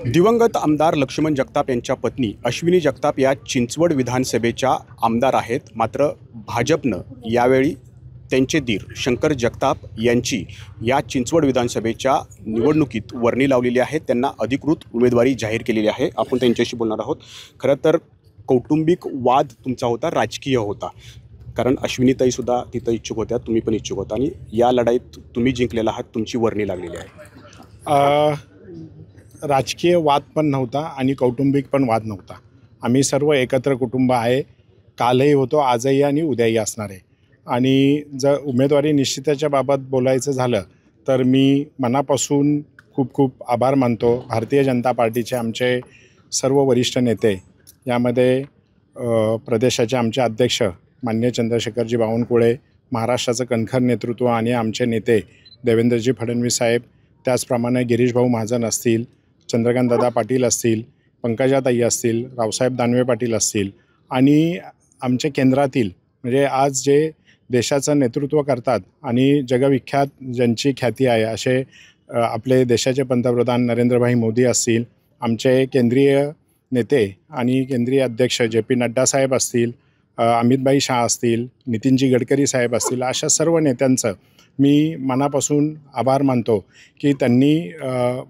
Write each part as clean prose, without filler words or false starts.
दिवंगत आमदार लक्ष्मण जगताप यांच्या पत्नी अश्विनी जगताप या चिंचवड विधानसभेच्या आमदार आहेत. मात्र भाजपनं यावेळी त्यांचे दीर शंकर जगताप यांची या चिंचवड विधानसभेच्या निवडणुकीत वर्णी लावलेली आहे. त्यांना अधिकृत उमेदवारी जाहीर केलेली आहे. आपण त्यांच्याशी बोलणार आहोत. खरं तर कौटुंबिक वाद तुमचा होता, राजकीय होता, कारण अश्विनीताईसुद्धा तिथं इच्छुक होत्या, तुम्ही पण इच्छुक होता आणि या लढाईत तुम्ही जिंकलेला आहात, तुमची वर्णी लागलेली आहे. राजकीय वाद पण नव्हता आणि कौटुंबिक पण वाद नव्हता. आम्ही सर्व एकत्र कुटुंब आहे. कालही होतो, आजही आणि उद्याही असणार आहे. आणि जर उमेदवारी निश्चिताच्या बाबत बोलायचं झालं तर मी मनापासून खूप खूप आभार मानतो भारतीय जनता पार्टीचे आमचे सर्व वरिष्ठ नेते. यामध्ये प्रदेशाचे आमचे अध्यक्ष माननीय चंद्रशेखरजी बावनकुळे, महाराष्ट्राचं कणखर नेतृत्व आणि आमचे नेते देवेंद्रजी फडणवीस साहेब, त्याचप्रमाणे गिरीश भाऊ महाजन असतील, चंद्रकांतदादा पाटील असतील, पंकजाताई असतील, रावसाहेब दानवे पाटील असतील आणि आमचे केंद्रातील म्हणजे आज जे देशाचं नेतृत्व करतात आणि जगविख्यात ज्यांची ख्याती आहे असे आपले देशाचे पंतप्रधान नरेंद्रभाई मोदी असतील, आमचे केंद्रीय नेते आणि केंद्रीय अध्यक्ष जे पी नड्डा साहेब असतील, अमितभाई शाह असतील, नितीनजी गडकरी साहेब असतील, अशा सर्व नेत्यांचं मी मनापासून आभार मानतो की त्यांनी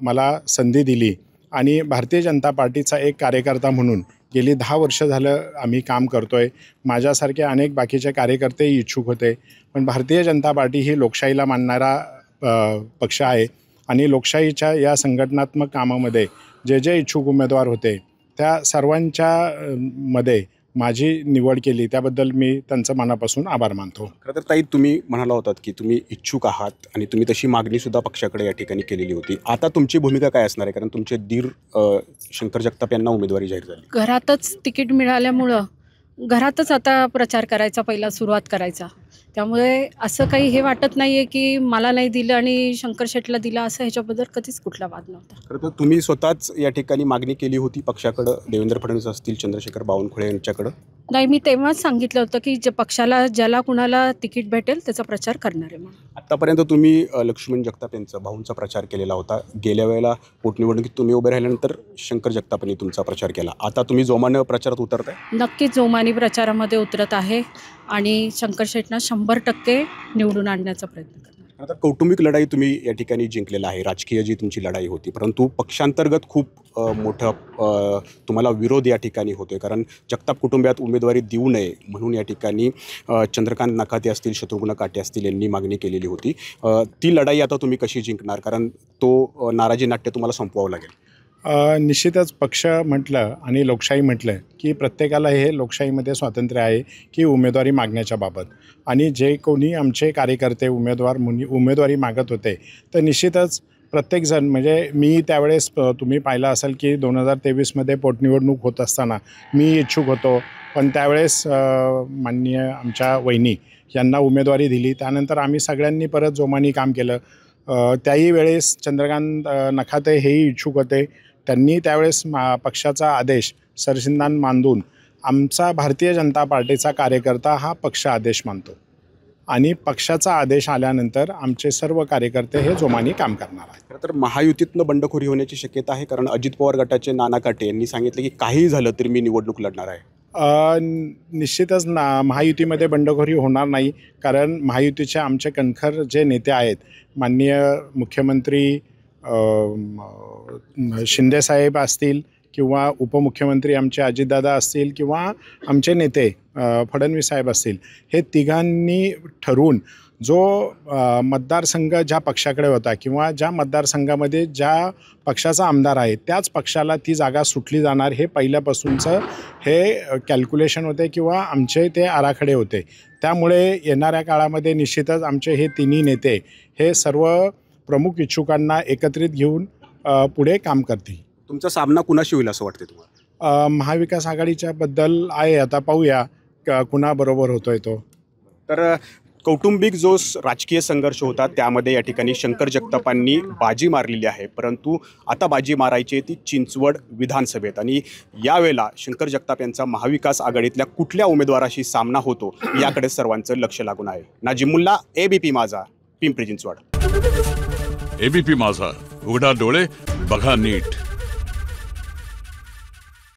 मला संधी दिली आणि भारतीय जनता पार्टीचा एक कार्यकर्ता म्हणून गेली 10 वर्ष झालं आम्ही काम करतो आहे. माझ्यासारखे अनेक बाकीचे कार्यकर्ते इच्छुक होते, पण भारतीय जनता पार्टी ही लोकशाहीला मानणारा पक्ष आहे आणि लोकशाहीच्या या संघटनात्मक कामामध्ये जे जे इच्छुक उमेदवार होते त्या सर्वांच्या मध्ये माझी निवड केली, त्याबद्दल मी त्यांचं मनापासून आभार मानतो. खरं तर ताई, तुम्ही म्हणाला होतात की तुम्ही इच्छुक आहात आणि तुम्ही तशी मागणीसुद्धा पक्षाकडे या ठिकाणी केलेली होती. आता तुमची भूमिका काय असणार आहे, कारण तुमचे दीर शंकर जगताप यांना उमेदवारी जाहीर झाली? घरातच तिकीट मिळाल्यामुळं घरातच आता प्रचार करायचा, पहिला सुरुवात करायचा. त्यामुळे असं काही हे वाटत नाही आहे की मला नाही दिलं आणि शंकर शेटला दिलं, असं ह्याच्याबद्दल कधीच कुठला वाद नव्हता. खरं तर तुम्ही स्वतःच या ठिकाणी मागणी केली होती पक्षाकडं, देवेंद्र फडणवीस असतील, चंद्रशेखर बावनकुळे यांच्याकडं? नाही, मी तेव्हाच सांगितलं होतं की जे पक्षाला ज्याला कुणाला तिकीट भेटेल त्याचा प्रचार करणार आहे म्हणून. आत्तापर्यंत तुम्ही लक्ष्मण जगताप यांचा भाऊंचा प्रचार केलेला होता. गेल्या वेळेला पोटनिवडणुकीत तुम्ही उभे राहिल्यानंतर शंकर जगतापांनी तुमचा प्रचार केला. आता तुम्ही जोमानं प्रचारात उतरताय? नक्कीच जोमानी प्रचारामध्ये उतरत आहे आणि शंकर शेटना 100% निवडून आणण्याचा प्रयत्न करणार. आता कौटुंबिक लढाई तुम्ही या ठिकाणी जिंकलेला आहे, राजकीय जी तुमची लढाई होती, परंतु पक्षांतर्गत खूप मोठं तुम्हाला विरोध या ठिकाणी होतोय, कारण जगताप कुटुंबात उमेदवारी देऊ नये म्हणून या ठिकाणी चंद्रकांत नकाते असतील, शत्रुघ्न काटे असतील यांनी मागणी केलेली होती. ती लढाई आता तुम्ही कशी जिंकणार, कारण तो नाराजी नाट्य तुम्हाला संपवावं लागेल? निश्चितच पक्ष म्हटलं आणि लोकशाही म्हटलं की प्रत्येकाला हे लोकशाहीमध्ये स्वातंत्र्य आहे की उमेदवारी मागण्याच्या बाबत. आणि जे कोणी आमचे कार्यकर्ते उमेदवारी मागत होते तर निश्चितच प्रत्येकजण, म्हणजे मी त्यावेळेस तुम्ही पाहिलं असेल की 2023मध्ये पोटनिवडणूक होत असताना मी इच्छुक होतो, पण त्यावेळेस माननीय आमच्या वहिनी यांना उमेदवारी दिली. त्यानंतर आम्ही सगळ्यांनी परत जोमाने काम केलं. त्याही वेळेस चंद्रकांत नकाते हेही इच्छुक होते. त्यांनी त्यावेळेस पक्षाचा आदेश सरसिंधान मानून, आमचा भारतीय जनता पार्टीचा कार्यकर्ता हा पक्ष आदेश मानतो आणि पक्षाचा आदेश आल्यानंतर आमचे सर्व कार्यकर्ते हे जोमाने काम करणार आहेत. खरं तर महायुतीतनं बंडखोरी होण्याची शक्यता आहे, कारण अजित पवार गटाचे नाना काटे यांनी सांगितलं की काहीही झालं तरी मी निवडणूक लढणार आहे. निश्चितच महायुतीमध्ये बंडखोरी होणार नाही, कारण महायुतीचे आमचे कणखर जे नेते आहेत, माननीय मुख्यमंत्री शिंदेसाहेब असतील किंवा उपमुख्यमंत्री आमचे अजितदादा असतील किंवा आमचे नेते फडणवीस साहेब असतील, हे तिघांनी ठरवून जो मतदारसंघ ज्या पक्षाकडे होता किंवा ज्या मतदारसंघामध्ये ज्या पक्षाचा आमदार आहे त्याच पक्षाला ती जागा सुटली जाणार, हे पहिल्यापासूनचं हे कॅल्क्युलेशन होते किंवा आमचे ते आराखडे होते. त्यामुळे येणाऱ्या काळामध्ये निश्चितच आमचे हे तिन्ही नेते हे सर्व प्रमुख इच्छुकांना एकत्रित घेऊन पुढे काम करतील. तुमचा सामना कुणाशी होईल असं वाटते तुम्हाला? महाविकास आघाडीच्या बद्दल आहे, आता पाहूया कुणाबरोबर होतोय तो. तर कौटुंबिक जो राजकीय संघर्ष होता त्यामध्ये या ठिकाणी शंकर जगतापांनी बाजी मारलेली आहे, परंतु आता बाजी मारायची ती चिंचवड विधानसभेत आणि यावेळेला शंकर जगताप यांचा महाविकास आघाडीतल्या कुठल्या उमेदवाराशी सामना होतो याकडे सर्वांचं लक्ष लागून आहे. नाजिमुल्ला, ABP माझा, पिंपरी चिंचवड. ABP माझा, उघडा डोळे बघा नीट.